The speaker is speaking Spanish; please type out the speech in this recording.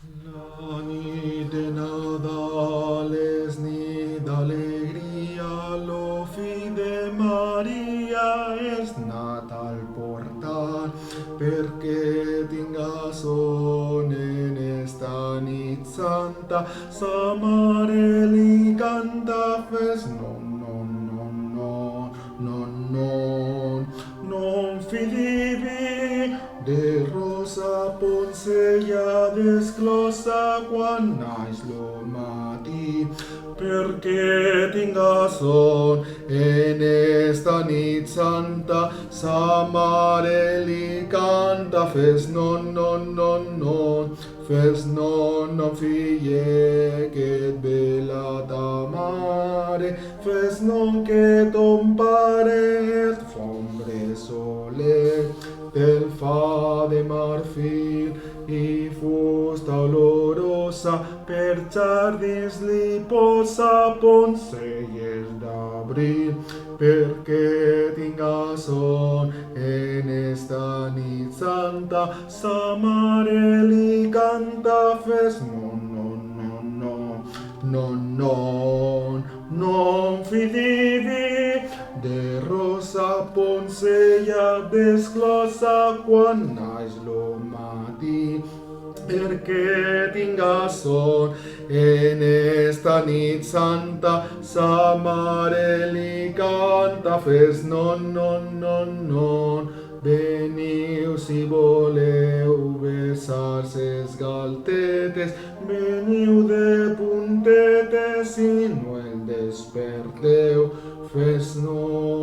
La nit de Nadal és nit d'alegria, lo fill de Maria és nat al portal, perquè tingues son en esta nit santa, sa mare li canta fes non, non, non, non, non, non, non fidivi de Rosa Poncella desclosa quan naix lo matí, perquè tingues son en esta nit santa, sa mare li canta fes non, non, non, non, fes non, non, fille, que et vela ta mare, fes non que ton pare et fombre soler, del fa de marfil i fusta olorosa, per jardins li posa poncelles d'abril, perquè tingues son en esta nit santa, sa mare li canta fes non, non, non, non, non, non, non fidivi de Rosa Poncella desclosa quan naix lo matí, perquè tingues son en esta nit santa, sa mare li canta fes non, non, non, non, veniu si voleu besar ses galtetes, veniu de puntetes i no el desperteu, fes non.